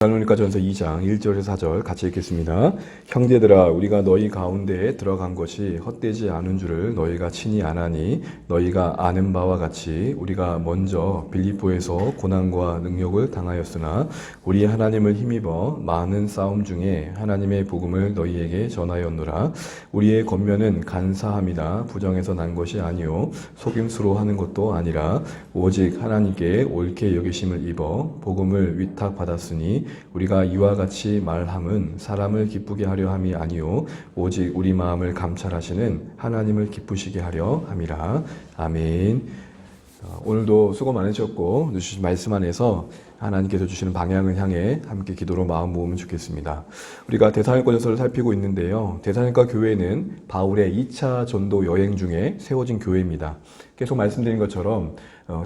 데살로니가전서 2장 1절에서 4절 같이 읽겠습니다. 형제들아 우리가 너희 가운데에 들어간 것이 헛되지 않은 줄을 너희가 친히 아나니 너희가 아는 바와 같이 우리가 먼저 빌립보에서 고난과 능욕을 당하였으나 우리 하나님을 힘입어 많은 싸움 중에 하나님의 복음을 너희에게 전하였노라. 우리의 권면은 간사함이나 부정에서 난 것이 아니요 속임수로 하는 것도 아니라 오직 하나님께 옳게 여기심을 입어 복음을 위탁받았으니 우리가 이와 같이 말함은 사람을 기쁘게 하려 함이 아니요 오직 우리 마음을 감찰하시는 하나님을 기쁘시게 하려 함이라. 아멘. 오늘도 수고 많으셨고 주신 말씀 안에서 하나님께서 주시는 방향을 향해 함께 기도로 마음 모으면 좋겠습니다. 우리가 데살로니가전서를 살피고 있는데요. 데살로니가 교회는 바울의 2차 전도 여행 중에 세워진 교회입니다. 계속 말씀드린 것처럼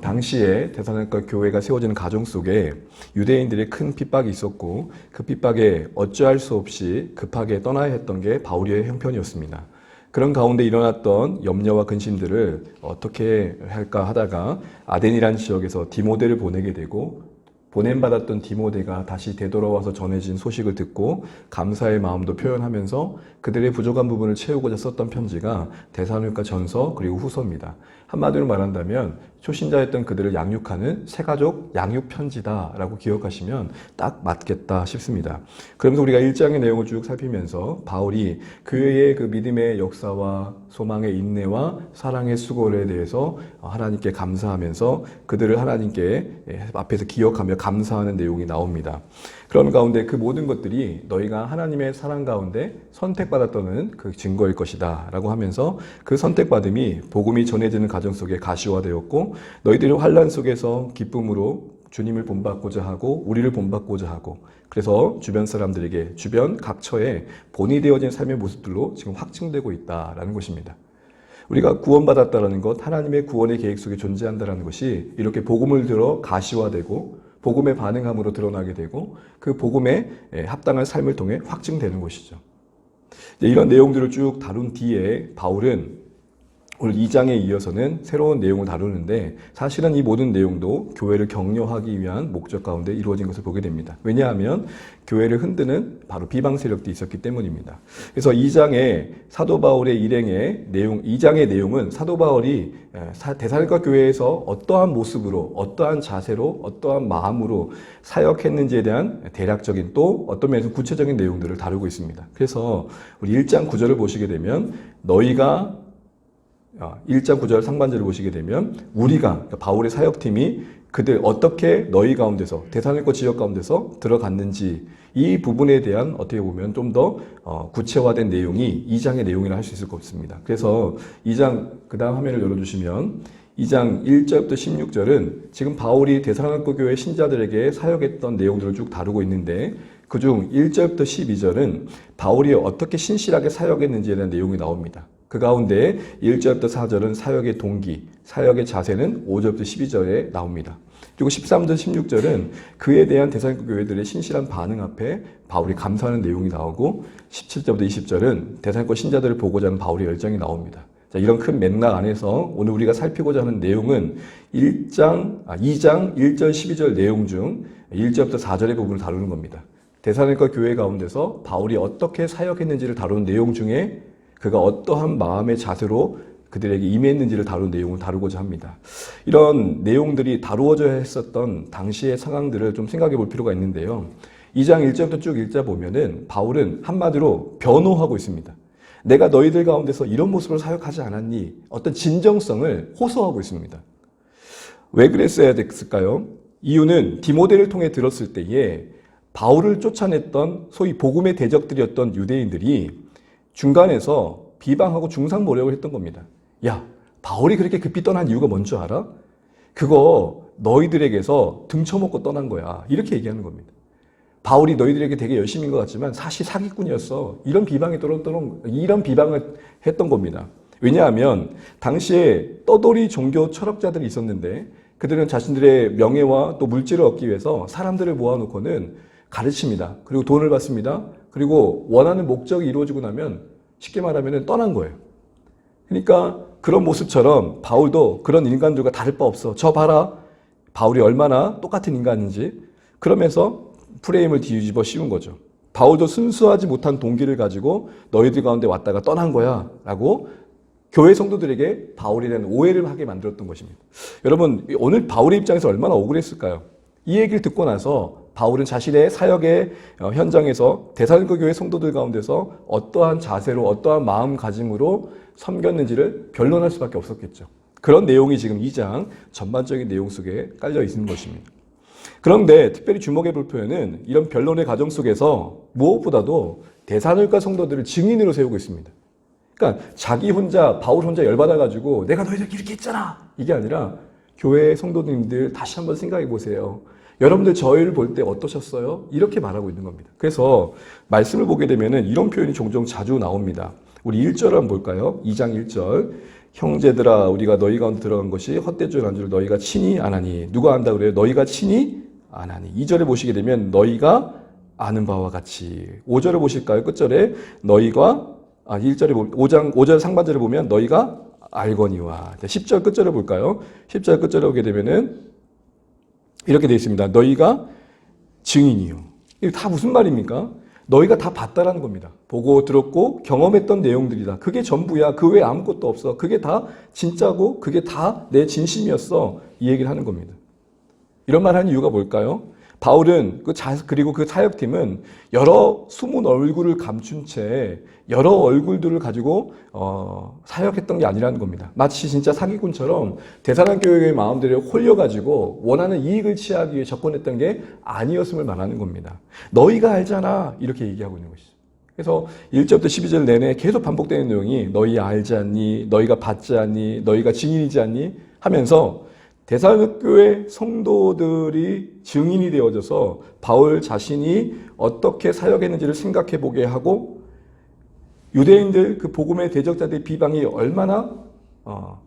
당시에 데살로니가 교회가 세워지는 과정 속에 유대인들의 큰 핍박이 있었고 그 핍박에 어찌할 수 없이 급하게 떠나야 했던 게 바울의 형편이었습니다. 그런 가운데 일어났던 염려와 근심들을 어떻게 할까 하다가 아덴이라는 지역에서 디모데를 보내게 되고 보냄받았던 디모데가 다시 되돌아와서 전해진 소식을 듣고 감사의 마음도 표현하면서 그들의 부족한 부분을 채우고자 썼던 편지가 데살로니가전서 그리고 후서입니다. 한마디로 말한다면 초신자였던 그들을 양육하는 새가족 양육편지다라고 기억하시면 딱 맞겠다 싶습니다. 그러면서 우리가 1장의 내용을 쭉 살피면서 바울이 교회의 그 믿음의 역사와 소망의 인내와 사랑의 수고에 대해서 하나님께 감사하면서 그들을 하나님께 앞에서 기억하며 감사하는 내용이 나옵니다. 그런 가운데 그 모든 것들이 너희가 하나님의 사랑 가운데 선택받았다는 그 증거일 것이다 라고 하면서 그 선택받음이 복음이 전해지는 가정 속에 가시화되었고 너희들이 환난 속에서 기쁨으로 주님을 본받고자 하고 우리를 본받고자 하고 그래서 주변 사람들에게 주변 각처에 본이 되어진 삶의 모습들로 지금 확증되고 있다라는 것입니다. 우리가 구원받았다는 것, 하나님의 구원의 계획 속에 존재한다는 것이 이렇게 복음을 들어 가시화되고 복음에 반응함으로 드러나게 되고 그 복음에 합당한 삶을 통해 확증되는 것이죠. 이런 내용들을 쭉 다룬 뒤에 바울은 오늘 2장에 이어서는 새로운 내용을 다루는데 사실은 이 모든 내용도 교회를 격려하기 위한 목적 가운데 이루어진 것을 보게 됩니다. 왜냐하면 교회를 흔드는 바로 비방 세력도 있었기 때문입니다. 그래서 2장의 사도 바울의 일행의 내용, 2장의 내용은 사도 바울이 데살로니가 교회에서 어떠한 모습으로, 어떠한 자세로, 어떠한 마음으로 사역했는지에 대한 대략적인 또 어떤 면에서 구체적인 내용들을 다루고 있습니다. 그래서 우리 1장 9절을 보시게 되면 너희가 1장 9절 상반절을 보시게 되면 우리가 그러니까 바울의 사역팀이 그들 어떻게 너희 가운데서 데살로니가 지역 가운데서 들어갔는지 이 부분에 대한 어떻게 보면 좀 더 구체화된 내용이 2장의 내용이라 할 수 있을 것 같습니다. 그래서 2장 그 다음 화면을 열어주시면 2장 1절부터 16절은 지금 바울이 데살로니가 교회 신자들에게 사역했던 내용들을 쭉 다루고 있는데 그중 1절부터 12절은 바울이 어떻게 신실하게 사역했는지에 대한 내용이 나옵니다. 그 가운데 1절부터 4절은 사역의 동기, 사역의 자세는 5절부터 12절에 나옵니다. 그리고 13절, 16절은 그에 대한 데살로니가 교회들의 신실한 반응 앞에 바울이 감사하는 내용이 나오고 17절부터 20절은 데살로니가 신자들을 보고자 하는 바울의 열정이 나옵니다. 자, 이런 큰 맥락 안에서 오늘 우리가 살피고자 하는 내용은 2장 1절, 12절 내용 중 1절부터 4절의 부분을 다루는 겁니다. 데살로니가 교회 가운데서 바울이 어떻게 사역했는지를 다루는 내용 중에 그가 어떠한 마음의 자세로 그들에게 임했는지를 다룬 내용을 다루고자 합니다. 이런 내용들이 다루어져야 했었던 당시의 상황들을 좀 생각해 볼 필요가 있는데요. 2장 1절부터 쭉 읽자 보면은 바울은 한마디로 변호하고 있습니다. 내가 너희들 가운데서 이런 모습으로 사역하지 않았니? 어떤 진정성을 호소하고 있습니다. 왜 그랬어야 됐을까요? 이유는 디모데를 통해 들었을 때에 바울을 쫓아냈던 소위 복음의 대적들이었던 유대인들이 중간에서 비방하고 중상모략을 했던 겁니다. 야, 바울이 그렇게 급히 떠난 이유가 뭔 줄 알아? 그거 너희들에게서 등쳐먹고 떠난 거야. 이렇게 얘기하는 겁니다. 바울이 너희들에게 되게 열심인 것 같지만 사실 사기꾼이었어. 이런 비방을 했던 겁니다. 왜냐하면 당시에 떠돌이 종교 철학자들이 있었는데 그들은 자신들의 명예와 또 물질을 얻기 위해서 사람들을 모아놓고는 가르칩니다. 그리고 돈을 받습니다. 그리고 원하는 목적이 이루어지고 나면 쉽게 말하면 떠난 거예요. 그러니까 그런 모습처럼 바울도 그런 인간들과 다를 바 없어. 저 봐라. 바울이 얼마나 똑같은 인간인지. 그러면서 프레임을 뒤집어 씌운 거죠. 바울도 순수하지 못한 동기를 가지고 너희들 가운데 왔다가 떠난 거야 라고 교회 성도들에게 바울에 대한 오해를 하게 만들었던 것입니다. 여러분, 오늘 바울의 입장에서 얼마나 억울했을까요? 이 얘기를 듣고 나서 바울은 자신의 사역의 현장에서 데살로니가 교회 성도들 가운데서 어떠한 자세로 어떠한 마음가짐으로 섬겼는지를 변론할 수밖에 없었겠죠. 그런 내용이 지금 2장 전반적인 내용 속에 깔려 있는 것입니다. 그런데 특별히 주목해 볼 표현은 이런 변론의 과정 속에서 무엇보다도 데살로니가 성도들을 증인으로 세우고 있습니다. 그러니까 자기 혼자, 바울 혼자 열받아가지고 내가 너희들 이렇게 했잖아! 이게 아니라 교회 성도님들 다시 한번 생각해 보세요. 여러분들 저희를 볼 때 어떠셨어요? 이렇게 말하고 있는 겁니다. 그래서 말씀을 보게 되면은 이런 표현이 종종 자주 나옵니다. 우리 1절 한번 볼까요? 2장 1절. 형제들아 우리가 너희 가운데 들어간 것이 헛되지 않은 줄 너희가 친히 아나니. 누가 안다 그래요? 너희가 친히 아나니. 2절에 보시게 되면 너희가 아는 바와 같이. 5절을 보실까요? 끝절에 너희가 1절에 5절 상반절에 보면 너희가 알거니와. 10절 끝절에 볼까요? 10절 끝절에 오게 되면은 이렇게 되어 있습니다. 너희가 증인이요. 이게 다 무슨 말입니까? 너희가 다 봤다라는 겁니다. 보고 들었고 경험했던 내용들이다. 그게 전부야. 그 외에 아무것도 없어. 그게 다 진짜고 그게 다 내 진심이었어. 이 얘기를 하는 겁니다. 이런 말 하는 이유가 뭘까요? 바울은 그리고 그 사역팀은 여러 숨은 얼굴을 감춘 채 여러 얼굴들을 가지고 사역했던 게 아니라는 겁니다. 마치 진짜 사기꾼처럼 데살로니가 교회의 마음들을 홀려가지고 원하는 이익을 취하기 위해 접근했던 게 아니었음을 말하는 겁니다. 너희가 알잖아 이렇게 얘기하고 있는 것이죠. 그래서 1절부터 12절 내내 계속 반복되는 내용이 너희 알지 않니? 너희가 받지 않니? 너희가 증인이지 않니? 하면서 데살로니가 교회 성도들이 증인이 되어져서 바울 자신이 어떻게 사역했는지를 생각해 보게 하고 유대인들 그 복음의 대적자들의 비방이 얼마나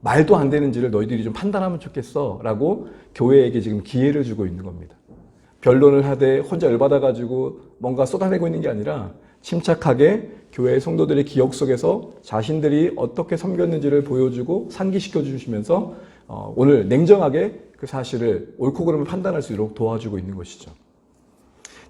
말도 안 되는지를 너희들이 좀 판단하면 좋겠어 라고 교회에게 지금 기회를 주고 있는 겁니다. 변론을 하되 혼자 열받아가지고 뭔가 쏟아내고 있는 게 아니라 침착하게 교회 성도들의 기억 속에서 자신들이 어떻게 섬겼는지를 보여주고 상기시켜 주시면서 오늘 냉정하게 그 사실을 옳고 그름을 판단할 수 있도록 도와주고 있는 것이죠.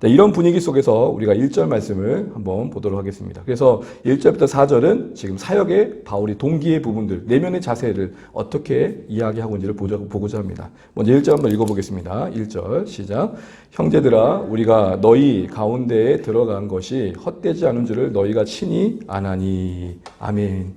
이런 분위기 속에서 우리가 1절 말씀을 한번 보도록 하겠습니다. 그래서 1절부터 4절은 지금 사역의 바울이 동기의 부분들, 내면의 자세를 어떻게 이야기하고 있는지를 보고자 합니다. 먼저 1절 한번 읽어보겠습니다. 1절 시작. 형제들아 우리가 너희 가운데에 들어간 것이 헛되지 않은 줄을 너희가 친히 아나니. 아멘.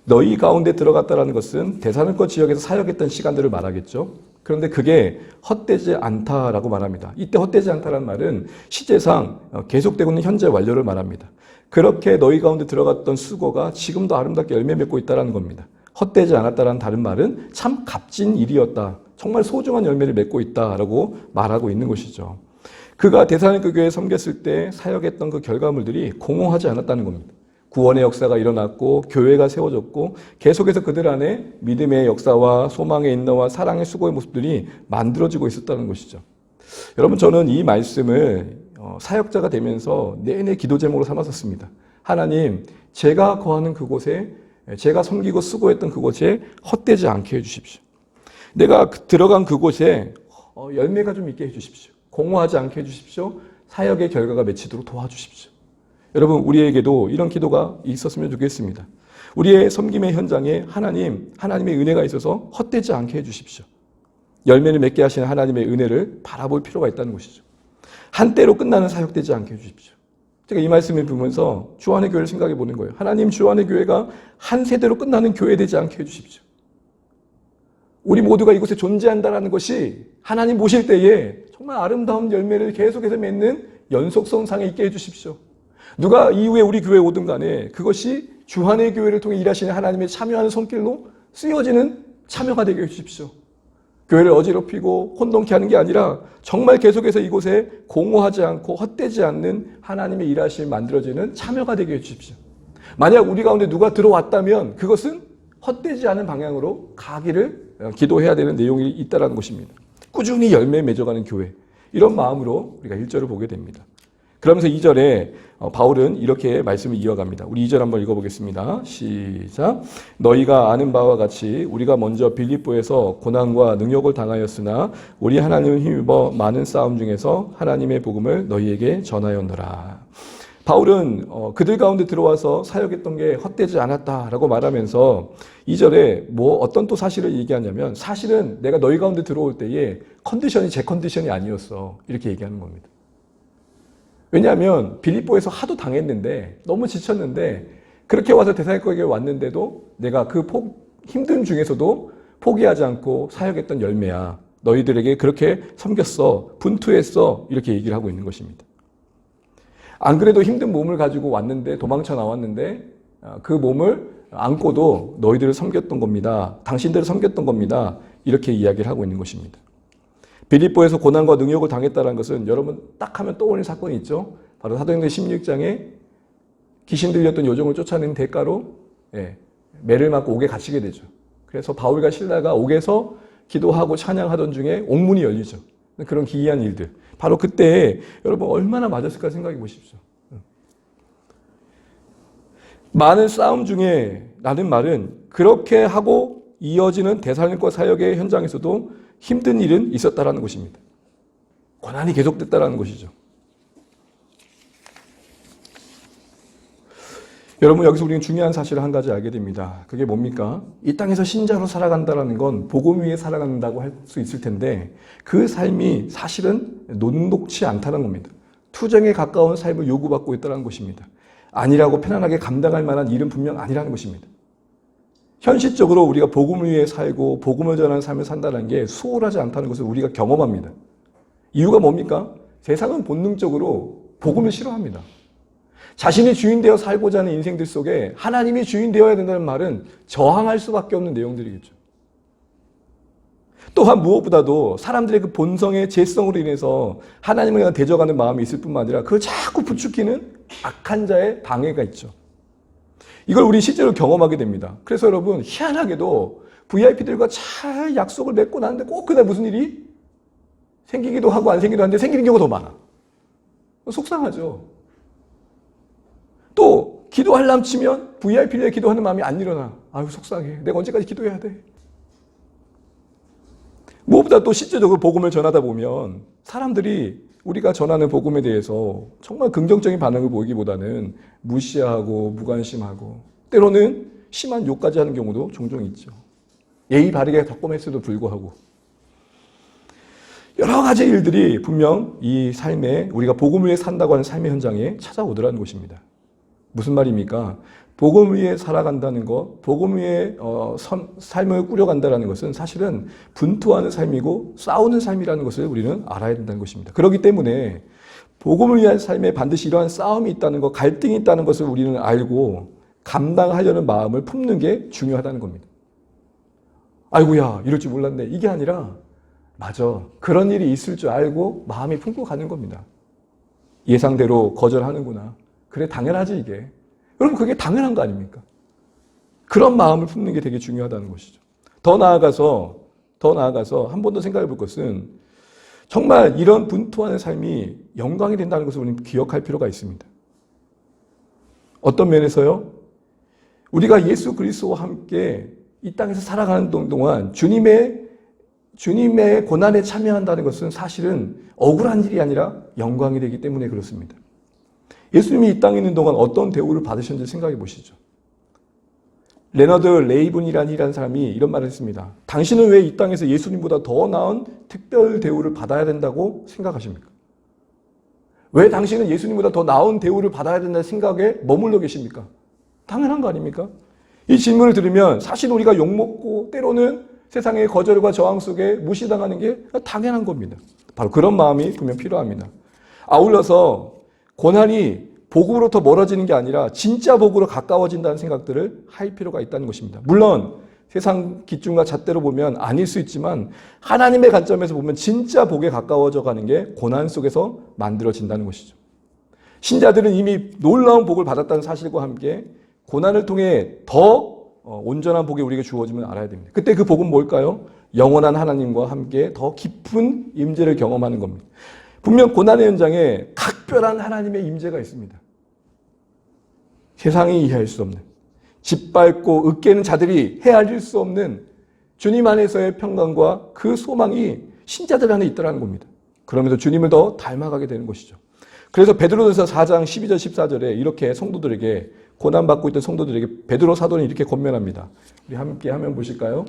너희 가운데 들어갔다라는 것은 데살로니가 지역에서 사역했던 시간들을 말하겠죠. 그런데 그게 헛되지 않다라고 말합니다. 이때 헛되지 않다라는 말은 시제상 계속되고 있는 현재 완료를 말합니다. 그렇게 너희 가운데 들어갔던 수고가 지금도 아름답게 열매 맺고 있다는 겁니다. 헛되지 않았다라는 다른 말은 참 값진 일이었다. 정말 소중한 열매를 맺고 있다라고 말하고 있는 것이죠. 그가 데살로니가 교회에 섬겼을 때 사역했던 그 결과물들이 공허하지 않았다는 겁니다. 구원의 역사가 일어났고 교회가 세워졌고 계속해서 그들 안에 믿음의 역사와 소망의 인내와 사랑의 수고의 모습들이 만들어지고 있었다는 것이죠. 여러분 저는 이 말씀을 사역자가 되면서 내내 기도 제목으로 삼았었습니다. 하나님 제가 거하는 그곳에 제가 섬기고 수고했던 그곳에 헛되지 않게 해주십시오. 내가 들어간 그곳에 열매가 좀 있게 해주십시오. 공허하지 않게 해주십시오. 사역의 결과가 맺히도록 도와주십시오. 여러분 우리에게도 이런 기도가 있었으면 좋겠습니다. 우리의 섬김의 현장에 하나님의 은혜가 있어서 헛되지 않게 해주십시오. 열매를 맺게 하시는 하나님의 은혜를 바라볼 필요가 있다는 것이죠. 한때로 끝나는 사역되지 않게 해주십시오. 제가 이 말씀을 보면서 주안의 교회를 생각해 보는 거예요. 하나님 주안의 교회가 한 세대로 끝나는 교회 되지 않게 해주십시오. 우리 모두가 이곳에 존재한다는 것이 하나님 보실 때에 정말 아름다운 열매를 계속해서 맺는 연속성상에 있게 해주십시오. 누가 이후에 우리 교회에 오든 간에 그것이 주안의 교회를 통해 일하시는 하나님의 참여하는 손길로 쓰여지는 참여가 되게 해주십시오. 교회를 어지럽히고 혼돈케 하는 게 아니라 정말 계속해서 이곳에 공허하지 않고 헛되지 않는 하나님의 일하심이 만들어지는 참여가 되게 해주십시오. 만약 우리 가운데 누가 들어왔다면 그것은 헛되지 않은 방향으로 가기를 기도해야 되는 내용이 있다는 것입니다. 꾸준히 열매 맺어가는 교회. 이런 마음으로 우리가 1절을 보게 됩니다. 그러면서 2절에 바울은 이렇게 말씀을 이어갑니다. 우리 2절 한번 읽어보겠습니다. 시작. 너희가 아는 바와 같이 우리가 먼저 빌립보에서 고난과 능욕을 당하였으나 우리 하나님을 힘입어 많은 싸움 중에서 하나님의 복음을 너희에게 전하였노라. 바울은 그들 가운데 들어와서 사역했던 게 헛되지 않았다라고 말하면서 2절에 어떤 또 사실을 얘기하냐면 사실은 내가 너희 가운데 들어올 때에 컨디션이 제 컨디션이 아니었어. 이렇게 얘기하는 겁니다. 왜냐하면 빌립보에서 하도 당했는데 너무 지쳤는데 그렇게 와서 데살로니가에 왔는데도 내가 그 힘든 중에서도 포기하지 않고 사역했던 열매야. 너희들에게 그렇게 섬겼어. 분투했어. 이렇게 얘기를 하고 있는 것입니다. 안 그래도 힘든 몸을 가지고 왔는데 도망쳐 나왔는데 그 몸을 안고도 너희들을 섬겼던 겁니다. 당신들을 섬겼던 겁니다. 이렇게 이야기를 하고 있는 것입니다. 빌립보에서 고난과 능욕을 당했다는 것은 여러분 딱 하면 떠오르는 사건이 있죠. 바로 사도행전 16장에 귀신 들렸던 요정을 쫓아낸 대가로 매를 맞고 옥에 갇히게 되죠. 그래서 바울과 실라가 옥에서 기도하고 찬양하던 중에 옥문이 열리죠. 그런 기이한 일들. 바로 그때 여러분 얼마나 맞았을까 생각해 보십시오. 많은 싸움 중에 라는 말은 그렇게 하고 이어지는 데살로니가 사역의 현장에서도 힘든 일은 있었다라는 것입니다. 고난이 계속됐다라는 것이죠. 여러분 여기서 우리는 중요한 사실을 한 가지 알게 됩니다. 그게 뭡니까? 이 땅에서 신자로 살아간다는 건 복음 위에 살아간다고 할 수 있을 텐데 그 삶이 사실은 논독치 않다는 겁니다. 투정에 가까운 삶을 요구받고 있다는 것입니다. 아니라고 편안하게 감당할 만한 일은 분명 아니라는 것입니다. 현실적으로 우리가 복음을 위해 살고 복음을 전하는 삶을 산다는 게 수월하지 않다는 것을 우리가 경험합니다. 이유가 뭡니까? 세상은 본능적으로 복음을 싫어합니다. 자신이 주인 되어 살고자 하는 인생들 속에 하나님이 주인 되어야 된다는 말은 저항할 수밖에 없는 내용들이겠죠. 또한 무엇보다도 사람들의 그 본성의 죄성으로 인해서 하나님을 대적하는 마음이 있을 뿐만 아니라 그걸 자꾸 부추기는 악한 자의 방해가 있죠. 이걸 우리 실제로 경험하게 됩니다. 그래서 여러분 희한하게도 VIP들과 잘 약속을 맺고 나는데 꼭 그날 무슨 일이 생기기도 하고 안 생기기도 하는데 생기는 경우가 더 많아. 속상하죠. 또 기도하려면 치면 VIP를 위해 기도하는 마음이 안 일어나. 아유 속상해. 내가 언제까지 기도해야 돼. 무엇보다 또 실제적으로 복음을 전하다 보면 사람들이 우리가 전하는 복음에 대해서 정말 긍정적인 반응을 보이기보다는 무시하고 무관심하고 때로는 심한 욕까지 하는 경우도 종종 있죠. 예의 바르게 덕범했음에도 불구하고 여러 가지 일들이 분명 이 삶에 우리가 복음을 위해 산다고 하는 삶의 현장에 찾아오더라는 것입니다. 무슨 말입니까? 복음 위에 살아간다는 것, 복음 위에 삶을 꾸려간다는 것은 사실은 분투하는 삶이고 싸우는 삶이라는 것을 우리는 알아야 된다는 것입니다. 그렇기 때문에 복음을 위한 삶에 반드시 이러한 싸움이 있다는 것, 갈등이 있다는 것을 우리는 알고 감당하려는 마음을 품는 게 중요하다는 겁니다. 아이고야 이럴 줄 몰랐네. 이게 아니라 맞아. 그런 일이 있을 줄 알고 마음이 품고 가는 겁니다. 예상대로 거절하는구나. 그래 당연하지 이게. 여러분 그게 당연한 거 아닙니까? 그런 마음을 품는 게 되게 중요하다는 것이죠. 더 나아가서 한 번 더 생각해 볼 것은 정말 이런 분투하는 삶이 영광이 된다는 것을 우리는 기억할 필요가 있습니다. 어떤 면에서요? 우리가 예수 그리스도와 함께 이 땅에서 살아가는 동안 주님의 고난에 참여한다는 것은 사실은 억울한 일이 아니라 영광이 되기 때문에 그렇습니다. 예수님이 이 땅에 있는 동안 어떤 대우를 받으셨는지 생각해 보시죠. 레너드 레이븐이라는 사람이 이런 말을 했습니다. 당신은 왜 이 땅에서 예수님보다 더 나은 특별 대우를 받아야 된다고 생각하십니까? 왜 당신은 예수님보다 더 나은 대우를 받아야 된다는 생각에 머물러 계십니까? 당연한 거 아닙니까? 이 질문을 들으면 사실 우리가 욕먹고 때로는 세상의 거절과 저항 속에 무시당하는 게 당연한 겁니다. 바로 그런 마음이 분명 필요합니다. 아울러서 고난이 복으로부터 멀어지는 게 아니라 진짜 복으로 가까워진다는 생각들을 할 필요가 있다는 것입니다. 물론 세상 기준과 잣대로 보면 아닐 수 있지만 하나님의 관점에서 보면 진짜 복에 가까워져 가는 게 고난 속에서 만들어진다는 것이죠. 신자들은 이미 놀라운 복을 받았다는 사실과 함께 고난을 통해 더 온전한 복이 우리에게 주어지면 알아야 됩니다. 그때 그 복은 뭘까요? 영원한 하나님과 함께 더 깊은 임재를 경험하는 겁니다. 분명 고난의 현장에 각별한 하나님의 임재가 있습니다. 세상이 이해할 수 없는, 짓밟고 으깨는 자들이 헤아릴 수 없는 주님 안에서의 평강과 그 소망이 신자들 안에 있다는 겁니다. 그러면서 주님을 더 닮아가게 되는 것이죠. 그래서 베드로전서 4장 12절 14절에 이렇게 성도들에게, 고난받고 있던 성도들에게 베드로 사도는 이렇게 권면합니다. 우리 함께 화면 보실까요?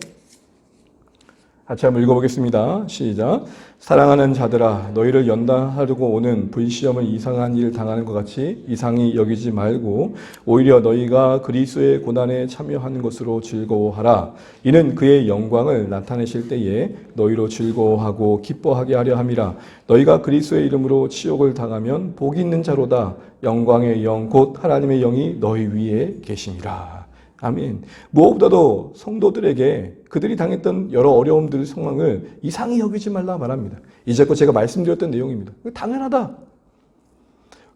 같이 한번 읽어보겠습니다. 시작. 사랑하는 자들아, 너희를 연단하려고 오는 불시험을 이상한 일 당하는 것 같이 이상히 여기지 말고 오히려 너희가 그리스도의 고난에 참여하는 것으로 즐거워하라. 이는 그의 영광을 나타내실 때에 너희로 즐거워하고 기뻐하게 하려 함이라. 너희가 그리스도의 이름으로 치욕을 당하면 복이 있는 자로다. 영광의 영 곧 하나님의 영이 너희 위에 계심이라. 아멘. 무엇보다도 성도들에게 그들이 당했던 여러 어려움들, 상황을 이상히 여기지 말라 말합니다. 이제껏 제가 말씀드렸던 내용입니다. 당연하다.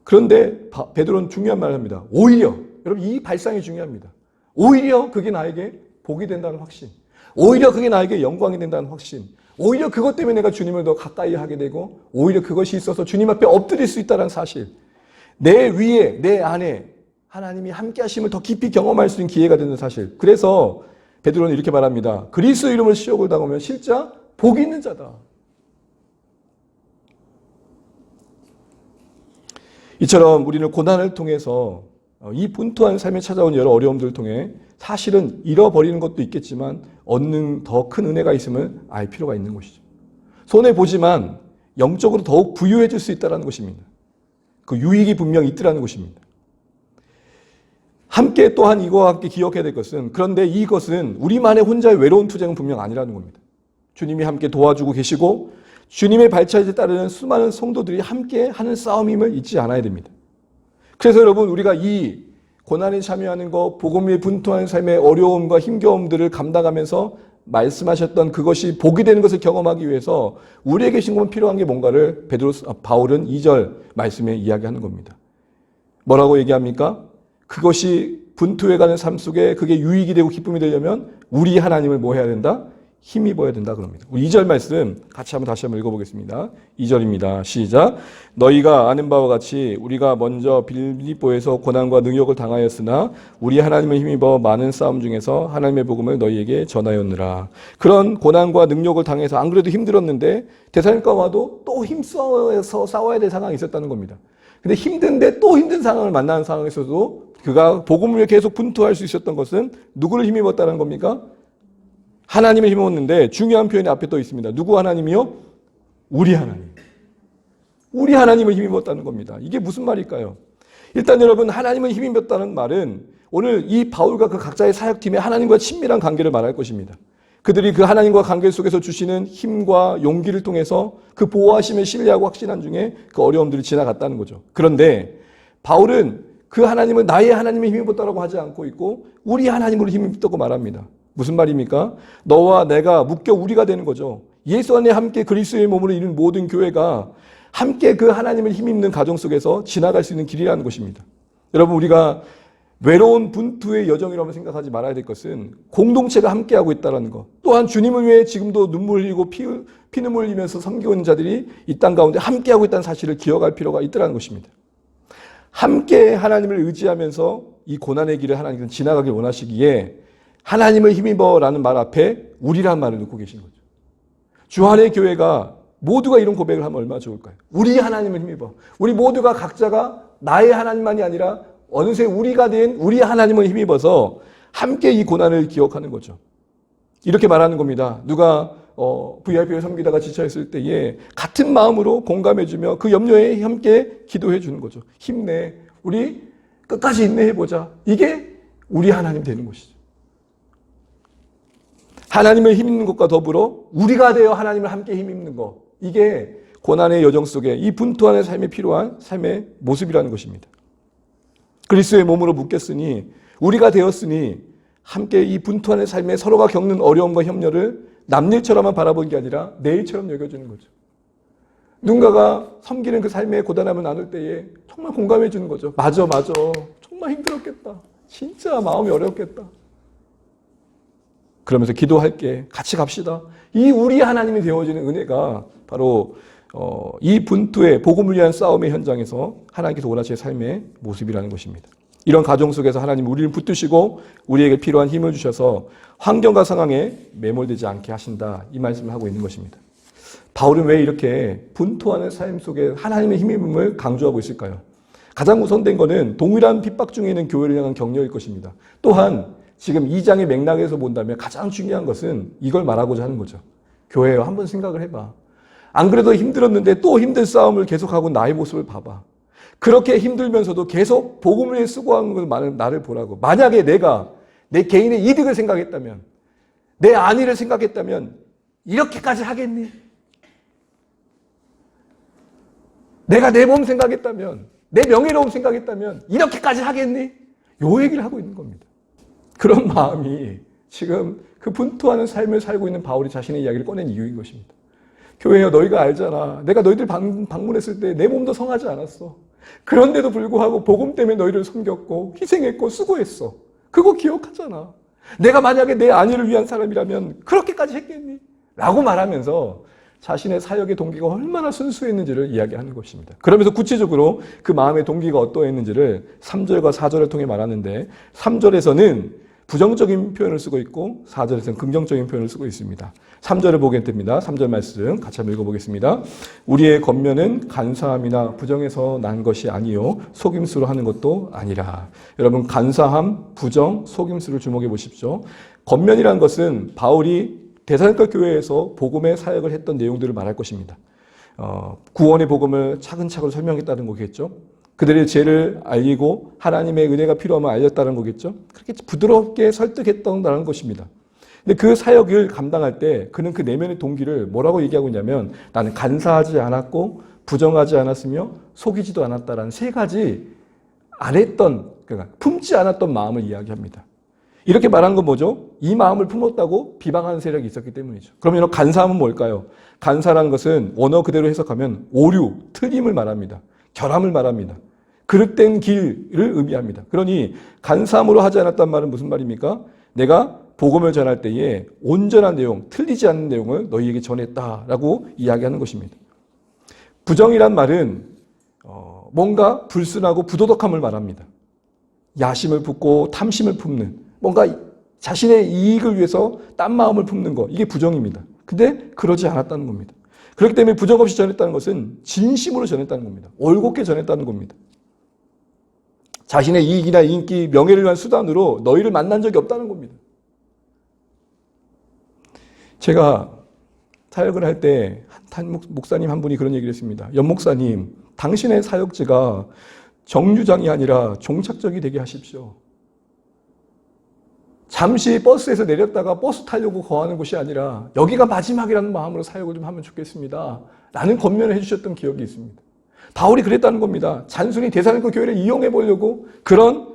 그런데 베드로는 중요한 말을 합니다. 오히려, 여러분 이 발상이 중요합니다. 오히려 그게 나에게 복이 된다는 확신, 오히려 그게 나에게 영광이 된다는 확신, 오히려 그것 때문에 내가 주님을 더 가까이 하게 되고 오히려 그것이 있어서 주님 앞에 엎드릴 수 있다는 사실, 내 위에, 내 안에 하나님이 함께 하심을 더 깊이 경험할 수 있는 기회가 되는 사실. 그래서 베드로는 이렇게 말합니다. 그리스도 이름으로 시욕을 당하면 실자 복이 있는 자다. 이처럼 우리는 고난을 통해서 이 분투한 삶에 찾아온 여러 어려움들을 통해 사실은 잃어버리는 것도 있겠지만 얻는 더 큰 은혜가 있음을 알 필요가 있는 것이죠. 손해보지만 영적으로 더욱 부유해질 수 있다는 것입니다. 그 유익이 분명 있더라는 것입니다. 함께 또한 이거와 함께 기억해야 될 것은, 그런데 이것은 우리만의 혼자의 외로운 투쟁은 분명 아니라는 겁니다. 주님이 함께 도와주고 계시고 주님의 발자취에 따르는 수많은 성도들이 함께 하는 싸움임을 잊지 않아야 됩니다. 그래서 여러분, 우리가 이 고난에 참여하는 것, 복음에 분투하는 삶의 어려움과 힘겨움들을 감당하면서 말씀하셨던 그것이 복이 되는 것을 경험하기 위해서 우리에게 신고는 필요한 게 뭔가를 바울은 2절 말씀에 이야기하는 겁니다. 뭐라고 얘기합니까? 그것이 분투해가는 삶 속에 그게 유익이 되고 기쁨이 되려면 우리 하나님을 뭐 해야 된다? 힘입어야 된다 그럽니다. 우리 2절 말씀 같이 다시 한번 읽어보겠습니다. 2절입니다. 시작. 너희가 아는 바와 같이 우리가 먼저 빌립보에서 고난과 능욕을 당하였으나 우리 하나님을 힘입어 많은 싸움 중에서 하나님의 복음을 너희에게 전하였느라. 그런 고난과 능욕을 당해서 안 그래도 힘들었는데 데살로니가 와도 또 힘써서 싸워야 될 상황이 있었다는 겁니다. 근데 힘든데 또 힘든 상황을 만나는 상황에서도 그가 복음을 위해 계속 분투할 수 있었던 것은 누구를 힘입었다는 겁니까? 하나님을 힘입었는데 중요한 표현이 앞에 또 있습니다. 누구 하나님이요? 우리 하나님. 우리 하나님을 힘입었다는 겁니다. 이게 무슨 말일까요? 일단 여러분, 하나님을 힘입었다는 말은 오늘 이 바울과 그 각자의 사역팀의 하나님과 친밀한 관계를 말할 것입니다. 그들이 그 하나님과 관계 속에서 주시는 힘과 용기를 통해서 그 보호하심을 신뢰하고 확신한 중에 그 어려움들이 지나갔다는 거죠. 그런데 바울은 그 하나님은 나의 하나님을 힘입었다라고 하지 않고 있고 우리 하나님으로 힘입었다고 말합니다. 무슨 말입니까? 너와 내가 묶여 우리가 되는 거죠. 예수 안에 함께 그리스도의 몸으로 이룬 모든 교회가 함께 그 하나님을 힘입는 가정 속에서 지나갈 수 있는 길이라는 것입니다. 여러분, 우리가 외로운 분투의 여정이라고 생각하지 말아야 될 것은 공동체가 함께하고 있다는 것. 또한 주님을 위해 지금도 눈물 흘리고 피눈물 흘리면서 섬기는 자들이 이 땅 가운데 함께하고 있다는 사실을 기억할 필요가 있다는 것입니다. 함께 하나님을 의지하면서 이 고난의 길을 하나님께서 지나가길 원하시기에 하나님을 힘입어라는 말 앞에 우리란 말을 넣고 계신 거죠. 주 안의 교회가 모두가 이런 고백을 하면 얼마나 좋을까요? 우리 하나님을 힘입어. 우리 모두가 각자가 나의 하나님만이 아니라 어느새 우리가 된 우리 하나님을 힘입어서 함께 이 고난을 기억하는 거죠. 이렇게 말하는 겁니다. 누가 VIP를 섬기다가 지쳐있을 때에 같은 마음으로 공감해주며 그 염려에 함께 기도해 주는 거죠. 힘내. 우리 끝까지 인내해보자. 이게 우리 하나님 되는 것이죠. 하나님을 힘입는 것과 더불어 우리가 되어 하나님을 함께 힘입는 것. 이게 고난의 여정 속에 이 분투하는 삶에 필요한 삶의 모습이라는 것입니다. 그리스도의 몸으로 묶였으니 우리가 되었으니 함께 이 분투하는 삶에 서로가 겪는 어려움과 협렬을 남일처럼만 바라보는 게 아니라 내일처럼 여겨주는 거죠. 누군가가 섬기는 그 삶의 고단함을 나눌 때에 정말 공감해 주는 거죠. 맞아. 정말 힘들었겠다. 진짜 마음이 어렵겠다. 그러면서 기도할게. 같이 갑시다. 이 우리 하나님이 되어지는 은혜가 바로 이 분투의 복음을 위한 싸움의 현장에서 하나님께서 원하시는 삶의 모습이라는 것입니다. 이런 가정 속에서 하나님 우리를 붙드시고 우리에게 필요한 힘을 주셔서 환경과 상황에 매몰되지 않게 하신다. 이 말씀을 하고 있는 것입니다. 바울은 왜 이렇게 분투하는 삶 속에 하나님의 힘임을 강조하고 있을까요? 가장 우선된 것은 동일한 핍박 중에 있는 교회를 향한 격려일 것입니다. 또한 지금 2장의 맥락에서 본다면 가장 중요한 것은 이걸 말하고자 하는 거죠. 교회여, 한번 생각을 해봐. 안 그래도 힘들었는데 또 힘든 싸움을 계속하고 나의 모습을 봐봐. 그렇게 힘들면서도 계속 복음을 위해 수고하는 걸 나를 보라고. 만약에 내가 내 개인의 이득을 생각했다면, 내 안위를 생각했다면 이렇게까지 하겠니? 내가 내 몸 생각했다면, 내 명예로움 생각했다면 이렇게까지 하겠니? 요 얘기를 하고 있는 겁니다. 그런 마음이 지금 그 분투하는 삶을 살고 있는 바울이 자신의 이야기를 꺼낸 이유인 것입니다. 교회여, 너희가 알잖아. 내가 너희들 방문했을 때 내 몸도 성하지 않았어. 그런데도 불구하고 복음 때문에 너희를 섬겼고 희생했고 수고했어. 그거 기억하잖아. 내가 만약에 내 안위를 위한 사람이라면 그렇게까지 했겠니? 라고 말하면서 자신의 사역의 동기가 얼마나 순수했는지를 이야기하는 것입니다. 그러면서 구체적으로 그 마음의 동기가 어떠했는지를 3절과 4절을 통해 말하는데 3절에서는 부정적인 표현을 쓰고 있고 4절에서는 긍정적인 표현을 쓰고 있습니다. 3절을 보게 됩니다. 3절 말씀 같이 한번 읽어보겠습니다. 우리의 겉면은 간사함이나 부정에서 난 것이 아니요 속임수로 하는 것도 아니라. 여러분, 간사함, 부정, 속임수를 주목해 보십시오. 겉면이라는 것은 바울이 데살로니가 교회에서 복음의 사역을 했던 내용들을 말할 것입니다. 구원의 복음을 차근차근 설명했다는 거겠죠. 그들의 죄를 알리고 하나님의 은혜가 필요하면 알렸다는 거겠죠. 그렇게 부드럽게 설득했다는 것입니다. 근데 그 사역을 감당할 때 그는 그 내면의 동기를 뭐라고 얘기하고 있냐면 나는 간사하지 않았고 부정하지 않았으며 속이지도 않았다라는 세 가지 안 했던, 그러니까 품지 않았던 마음을 이야기합니다. 이렇게 말하는 건 뭐죠? 이 마음을 품었다고 비방하는 세력이 있었기 때문이죠. 그러면 간사함은 뭘까요? 간사라는 것은 원어 그대로 해석하면 오류, 틀림을 말합니다. 결함을 말합니다. 그릇된 길을 의미합니다. 그러니 간사함으로 하지 않았단 말은 무슨 말입니까? 내가 복음을 전할 때에 온전한 내용, 틀리지 않는 내용을 너희에게 전했다라고 이야기하는 것입니다. 부정이란 말은 뭔가 불순하고 부도덕함을 말합니다. 야심을 품고 탐심을 품는, 뭔가 자신의 이익을 위해서 딴 마음을 품는 것, 이게 부정입니다. 근데 그러지 않았다는 겁니다. 그렇기 때문에 부정 없이 전했다는 것은 진심으로 전했다는 겁니다. 올곧게 전했다는 겁니다. 자신의 이익이나 인기, 명예를 위한 수단으로 너희를 만난 적이 없다는 겁니다. 제가 사역을 할 때 한 목사님 한 분이 그런 얘기를 했습니다. 연 목사님, 당신의 사역지가 정류장이 아니라 종착역이 되게 하십시오. 잠시 버스에서 내렸다가 버스 타려고 거하는 곳이 아니라 여기가 마지막이라는 마음으로 사역을 좀 하면 좋겠습니다. 라는 권면을 해주셨던 기억이 있습니다. 바울이 그랬다는 겁니다. 단순히 데살로니가 교회를 이용해 보려고 그런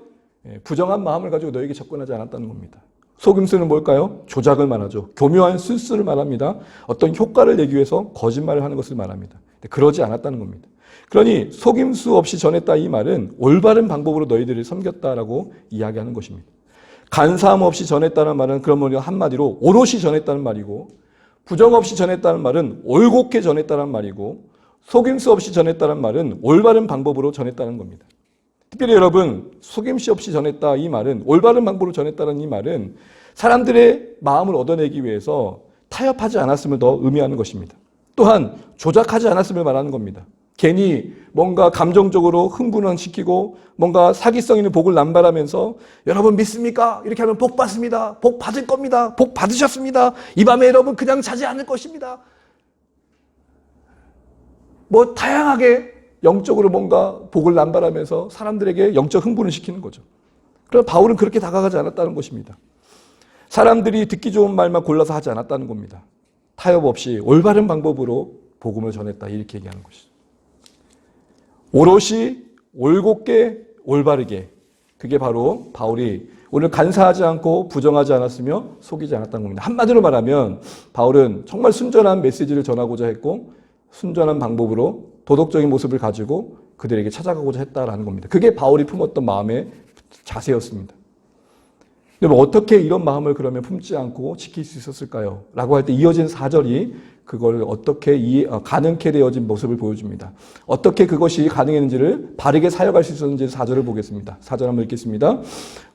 부정한 마음을 가지고 너에게 접근하지 않았다는 겁니다. 속임수는 뭘까요? 조작을 말하죠. 교묘한 술수를 말합니다. 어떤 효과를 내기 위해서 거짓말을 하는 것을 말합니다. 그러지 않았다는 겁니다. 그러니 속임수 없이 전했다 이 말은 올바른 방법으로 너희들을 섬겼다라고 이야기하는 것입니다. 간사함 없이 전했다는 말은 그러면 한마디로 오롯이 전했다는 말이고, 부정 없이 전했다는 말은 올곧게 전했다는 말이고, 속임수 없이 전했다는 말은 올바른 방법으로 전했다는 겁니다. 특별히 여러분, 속임수 없이 전했다 이 말은, 올바른 방법으로 전했다는 이 말은 사람들의 마음을 얻어내기 위해서 타협하지 않았음을 더 의미하는 것입니다. 또한 조작하지 않았음을 말하는 겁니다. 괜히 뭔가 감정적으로 흥분을 시키고 뭔가 사기성 있는 복을 남발하면서 여러분 믿습니까? 이렇게 하면 복 받습니다. 복 받을 겁니다. 복 받으셨습니다. 이 밤에 여러분 그냥 자지 않을 것입니다. 뭐 다양하게 영적으로 뭔가 복을 남발하면서 사람들에게 영적 흥분을 시키는 거죠. 그러나 바울은 그렇게 다가가지 않았다는 것입니다. 사람들이 듣기 좋은 말만 골라서 하지 않았다는 겁니다. 타협 없이 올바른 방법으로 복음을 전했다 이렇게 얘기하는 것이죠. 오롯이 올곧게 올바르게, 그게 바로 바울이 오늘 간사하지 않고 부정하지 않았으며 속이지 않았다는 겁니다. 한마디로 말하면 바울은 정말 순전한 메시지를 전하고자 했고 순전한 방법으로 도덕적인 모습을 가지고 그들에게 찾아가고자 했다라는 겁니다. 그게 바울이 품었던 마음의 자세였습니다. 여러분, 어떻게 이런 마음을 그러면 품지 않고 지킬 수 있었을까요? 라고 할 때 이어진 4절이 그걸 어떻게 가능케 되어진 모습을 보여줍니다. 어떻게 그것이 가능했는지를 바르게 사역할 수 있었는지 4절을 보겠습니다. 4절 한번 읽겠습니다.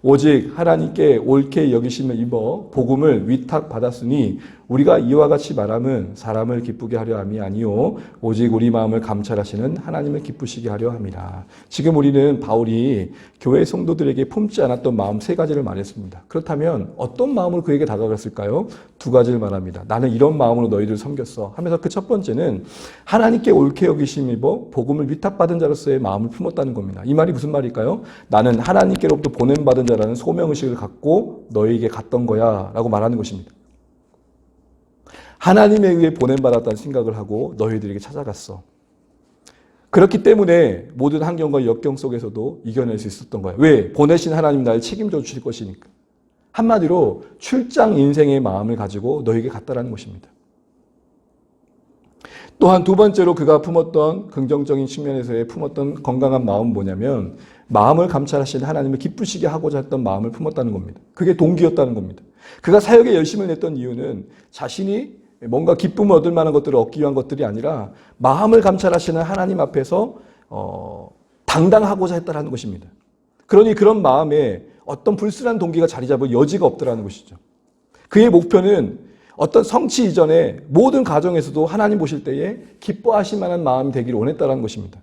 오직 하나님께 옳게 여기심을 입어 복음을 위탁받았으니 우리가 이와 같이 말함은 사람을 기쁘게 하려 함이 아니요 오직 우리 마음을 감찰하시는 하나님을 기쁘시게 하려 함이라. 지금 우리는 바울이 교회 성도들에게 품지 않았던 마음 3가지를 말했습니다. 그렇다면 어떤 마음으로 그에게 다가갔을까요? 2가지를 말합니다. 나는 이런 마음으로 너희들을 섬겼어 하면서 그 첫 번째는 하나님께 옳게 여기심을 입어 복음을 위탁받은 자로서의 마음을 품었다는 겁니다. 이 말이 무슨 말일까요? 나는 하나님께로부터 보냄받은 자라는 소명의식을 갖고 너희에게 갔던 거야 라고 말하는 것입니다. 하나님에 의해 보냄받았다는 생각을 하고 너희들에게 찾아갔어. 그렇기 때문에 모든 환경과 역경 속에서도 이겨낼 수 있었던 거예요. 왜? 보내신 하나님 나를 책임져 주실 것이니까. 한마디로 출장 인생의 마음을 가지고 너에게 갔다라는 것입니다. 또한 2번째로 그가 품었던 긍정적인 측면에서의 품었던 건강한 마음은 뭐냐면 마음을 감찰하시는 하나님을 기쁘시게 하고자 했던 마음을 품었다는 겁니다. 그게 동기였다는 겁니다. 그가 사역에 열심을 냈던 이유는 자신이 뭔가 기쁨을 얻을 만한 것들을 얻기 위한 것들이 아니라 마음을 감찰하시는 하나님 앞에서 당당하고자 했다는 것입니다. 그러니 그런 마음에 어떤 불순한 동기가 자리 잡을 여지가 없더라는 것이죠. 그의 목표는 어떤 성취 이전에 모든 가정에서도 하나님 보실 때에 기뻐하실 만한 마음이 되기를 원했다는 것입니다.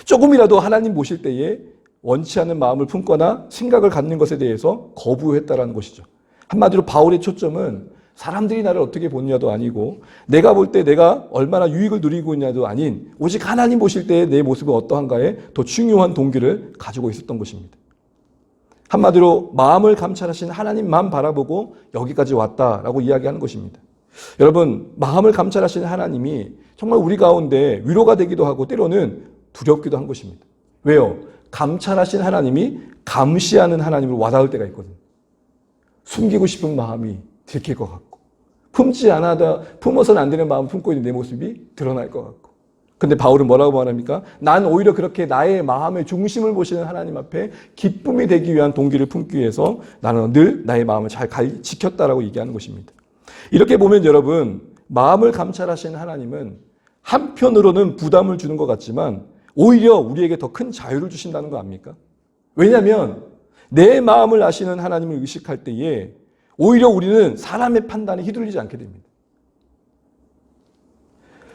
조금이라도 하나님 보실 때에 원치 않는 마음을 품거나 생각을 갖는 것에 대해서 거부했다는 것이죠. 한마디로 바울의 초점은 사람들이 나를 어떻게 보느냐도 아니고 내가 볼 때 내가 얼마나 유익을 누리고 있냐도 아닌 오직 하나님 보실 때의 내 모습은 어떠한가에 더 중요한 동기를 가지고 있었던 것입니다. 한마디로 마음을 감찰하신 하나님만 바라보고 여기까지 왔다라고 이야기하는 것입니다. 여러분, 마음을 감찰하시는 하나님이 정말 우리 가운데 위로가 되기도 하고 때로는 두렵기도 한 것입니다. 왜요? 감찰하신 하나님이 감시하는 하나님으로 와닿을 때가 있거든요. 숨기고 싶은 마음이 들킬 것 같고 품어서는 안 되는 마음을 품고 있는 내 모습이 드러날 것 같고 근데 바울은 뭐라고 말합니까? 난 오히려 그렇게 나의 마음의 중심을 보시는 하나님 앞에 기쁨이 되기 위한 동기를 품기 위해서 나는 늘 나의 마음을 잘 지켰다라고 얘기하는 것입니다. 이렇게 보면 여러분, 마음을 감찰하시는 하나님은 한편으로는 부담을 주는 것 같지만 오히려 우리에게 더 큰 자유를 주신다는 거 아닙니까? 왜냐하면 내 마음을 아시는 하나님을 의식할 때에 오히려 우리는 사람의 판단에 휘둘리지 않게 됩니다.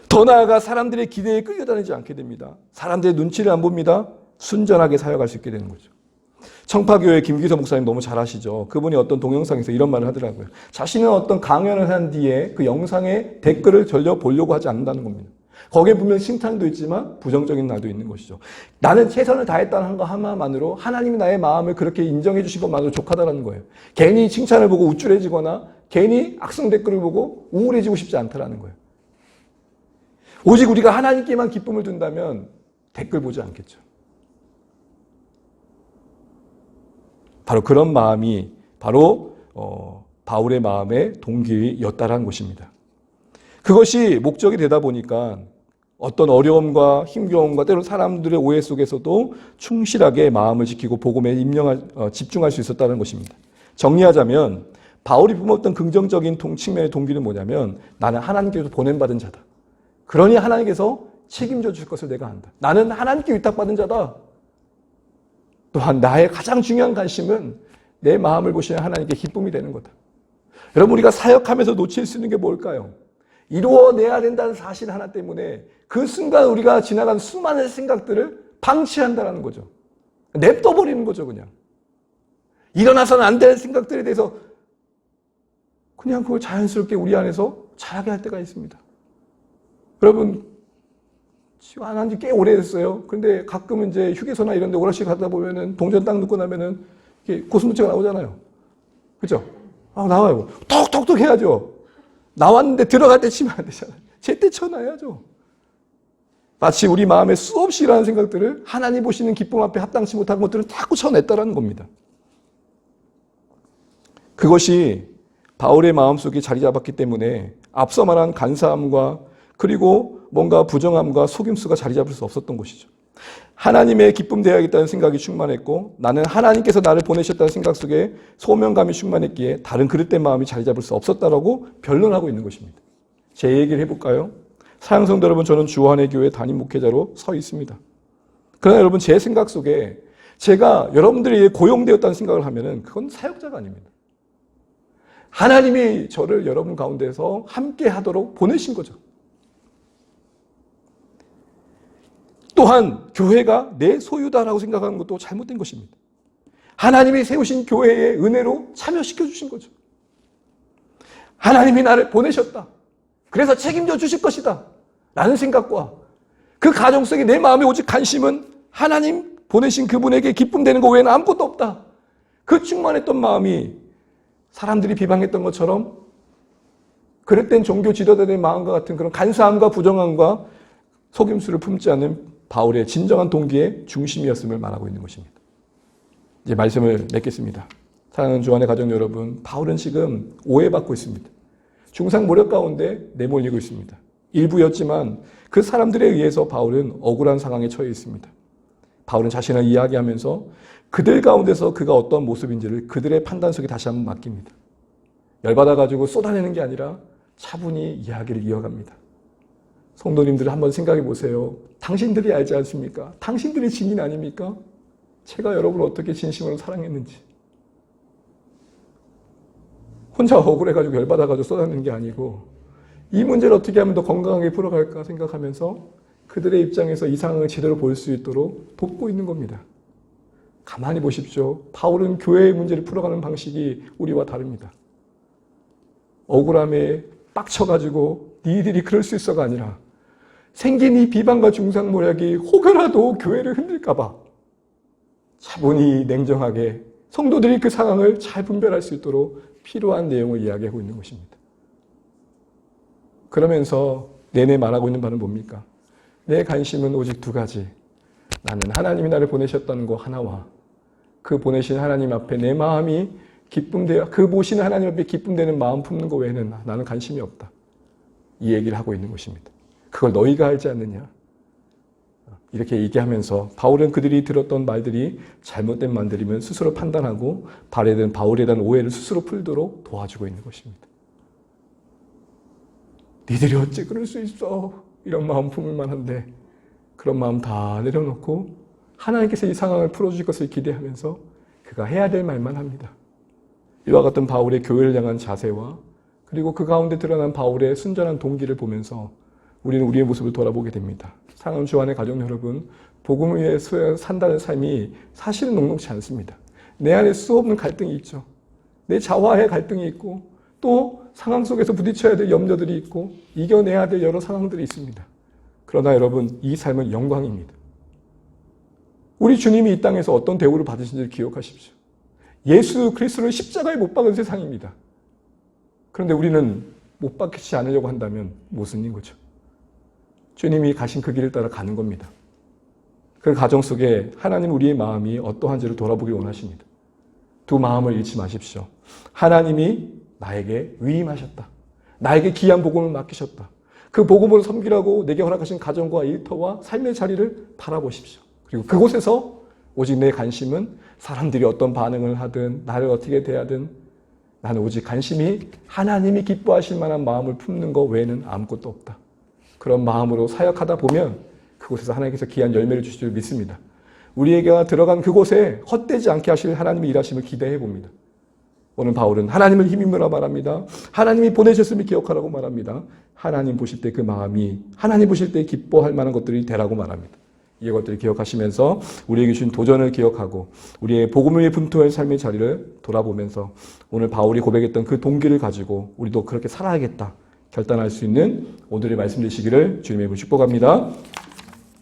더 나아가 사람들의 기대에 끌려다니지 않게 됩니다. 사람들의 눈치를 안 봅니다. 순전하게 사역할 수 있게 되는 거죠. 청파교회 김기서 목사님 너무 잘 아시죠? 그분이 어떤 동영상에서 이런 말을 하더라고요. 자신은 어떤 강연을 한 뒤에 그 영상에 댓글을 전혀 보려고 하지 않는다는 겁니다. 거기에 보면 칭찬도 있지만 부정적인 날도 있는 것이죠. 나는 최선을 다했다는 거 하나만으로 하나님이 나의 마음을 그렇게 인정해 주신 것만으로 족하다는 거예요. 괜히 칭찬을 보고 우쭐해지거나 괜히 악성 댓글을 보고 우울해지고 싶지 않다는 거예요. 오직 우리가 하나님께만 기쁨을 둔다면 댓글 보지 않겠죠. 바로 그런 마음이 바로 바울의 마음의 동기였다라는 것입니다. 그것이 목적이 되다 보니까 어떤 어려움과 힘겨움과 때로는 사람들의 오해 속에서도 충실하게 마음을 지키고 복음에 집중할 수 있었다는 것입니다. 정리하자면 바울이 품었던 긍정적인 측면의 동기는 뭐냐면 나는 하나님께서 보냄받은 자다. 그러니 하나님께서 책임져 줄 것을 내가 한다. 나는 하나님께 위탁받은 자다. 또한 나의 가장 중요한 관심은 내 마음을 보시는 하나님께 기쁨이 되는 거다. 여러분, 우리가 사역하면서 놓칠 수 있는 게 뭘까요? 이루어내야 된다는 사실 하나 때문에 그 순간 우리가 지나간 수많은 생각들을 방치한다는 거죠. 냅둬버리는 거죠, 그냥. 일어나서는 안 되는 생각들에 대해서 그냥 그걸 자연스럽게 우리 안에서 자라게 할 때가 있습니다. 여러분, 지금 안 한 지 꽤 오래됐어요. 근데 가끔 이제 휴게소나 이런 데 오락실 가다 보면은 동전 딱 넣고 나면은 이렇게 고슴도치가 나오잖아요. 그죠? 나와요. 톡톡톡 해야죠. 나왔는데 들어갈 때 치면 안 되잖아요. 제때 쳐놔야죠. 마치 우리 마음에 수없이 일어나는 생각들을 하나님 보시는 기쁨 앞에 합당치 못한 것들을 자꾸 쳐냈다라는 겁니다. 그것이 바울의 마음속에 자리 잡았기 때문에 앞서 말한 간사함과 그리고 뭔가 부정함과 속임수가 자리 잡을 수 없었던 것이죠. 하나님의 기쁨 되어야겠다는 생각이 충만했고 나는 하나님께서 나를 보내셨다는 생각 속에 소명감이 충만했기에 다른 그릇된 마음이 자리 잡을 수 없었다라고 변론하고 있는 것입니다. 제 얘기를 해볼까요? 사랑하는 성도 여러분, 저는 주한의 교회 담임 목회자로 서 있습니다. 그러나 여러분, 제 생각 속에 제가 여러분들이 고용되었다는 생각을 하면은 그건 사역자가 아닙니다. 하나님이 저를 여러분 가운데서 함께 하도록 보내신 거죠. 또한 교회가 내 소유다라고 생각하는 것도 잘못된 것입니다. 하나님이 세우신 교회의 은혜로 참여시켜 주신 거죠. 하나님이 나를 보내셨다. 그래서 책임져 주실 것이다. 라는 생각과 그 가정 속에 내 마음의 오직 관심은 하나님 보내신 그분에게 기쁨 되는 것 외에는 아무것도 없다. 그 충만했던 마음이 사람들이 비방했던 것처럼 그릇된 종교 지도자들의 마음과 같은 그런 간사함과 부정함과 속임수를 품지 않는 바울의 진정한 동기의 중심이었음을 말하고 있는 것입니다. 이제 말씀을 맺겠습니다. 사랑하는 주안의 가족 여러분, 바울은 지금 오해받고 있습니다. 중상 모략 가운데 내몰리고 있습니다. 일부였지만 그 사람들에 의해서 바울은 억울한 상황에 처해 있습니다. 바울은 자신을 이야기하면서 그들 가운데서 그가 어떤 모습인지를 그들의 판단 속에 다시 한번 맡깁니다. 열받아가지고 쏟아내는 게 아니라 차분히 이야기를 이어갑니다. 성도님들 한번 생각해 보세요. 당신들이 알지 않습니까? 당신들이 증인 아닙니까? 제가 여러분을 어떻게 진심으로 사랑했는지. 혼자 억울해가지고 열받아가지고 쏟아내는 게 아니고 이 문제를 어떻게 하면 더 건강하게 풀어갈까 생각하면서 그들의 입장에서 이 상황을 제대로 볼 수 있도록 돕고 있는 겁니다. 가만히 보십시오. 바울은 교회의 문제를 풀어가는 방식이 우리와 다릅니다. 억울함에 빡쳐가지고 니들이 그럴 수 있어가 아니라 생긴 이 비방과 중상모략이 혹여라도 교회를 흔들까 봐 차분히 냉정하게 성도들이 그 상황을 잘 분별할 수 있도록 필요한 내용을 이야기하고 있는 것입니다. 그러면서 내내 말하고 있는 바는 뭡니까? 내 관심은 오직 두 가지. 나는 하나님이 나를 보내셨다는 거 하나와 그 보내신 하나님 앞에 내 마음이 기쁨되어 그 보시는 하나님 앞에 기쁨되는 마음 품는 거 외에는 나는 관심이 없다. 이 얘기를 하고 있는 것입니다. 그걸 너희가 알지 않느냐? 이렇게 얘기하면서 바울은 그들이 들었던 말들이 잘못된 말들이면 스스로 판단하고 바울에 대한 오해를 스스로 풀도록 도와주고 있는 것입니다. 니들이 어찌 그럴 수 있어? 이런 마음 품을 만한데 그런 마음 다 내려놓고 하나님께서 이 상황을 풀어주실 것을 기대하면서 그가 해야 될 말만 합니다. 이와 같은 바울의 교회를 향한 자세와 그리고 그 가운데 드러난 바울의 순전한 동기를 보면서 우리는 우리의 모습을 돌아보게 됩니다. 사랑하는 주안의 가족 여러분, 복음을 위해 산다는 삶이 사실은 녹록지 않습니다. 내 안에 수없는 갈등이 있죠. 내 자화의 갈등이 있고 또 상황 속에서 부딪혀야 될 염려들이 있고 이겨내야 될 여러 상황들이 있습니다. 그러나 여러분, 이 삶은 영광입니다. 우리 주님이 이 땅에서 어떤 대우를 받으신지를 기억하십시오. 예수 그리스도를 십자가에 못 박은 세상입니다. 그런데 우리는 못 박히지 않으려고 한다면 무슨 거죠? 주님이 가신 그 길을 따라 가는 겁니다. 그 과정 속에 하나님 우리의 마음이 어떠한지를 돌아보길 원하십니다. 두 마음을 잃지 마십시오. 하나님이 나에게 위임하셨다. 나에게 귀한 복음을 맡기셨다. 그 복음을 섬기라고 내게 허락하신 가정과 일터와 삶의 자리를 바라보십시오. 그리고 그곳에서 오직 내 관심은 사람들이 어떤 반응을 하든 나를 어떻게 대하든 나는 오직 관심이 하나님이 기뻐하실 만한 마음을 품는 것 외에는 아무것도 없다. 그런 마음으로 사역하다 보면 그곳에서 하나님께서 귀한 열매를 주실 줄 믿습니다. 우리에게 들어간 그곳에 헛되지 않게 하실 하나님의 일하심을 기대해 봅니다. 오늘 바울은 하나님을 힘입으라 말합니다. 하나님이 보내셨음을 기억하라고 말합니다. 하나님 보실 때 그 마음이 하나님 보실 때 기뻐할 만한 것들이 되라고 말합니다. 이것들을 기억하시면서 우리에게 주신 도전을 기억하고 우리의 복음을 위해 분투할 삶의 자리를 돌아보면서 오늘 바울이 고백했던 그 동기를 가지고 우리도 그렇게 살아야겠다 결단할 수 있는 오늘의 말씀 되시기를 주님의 이름으로 축복합니다.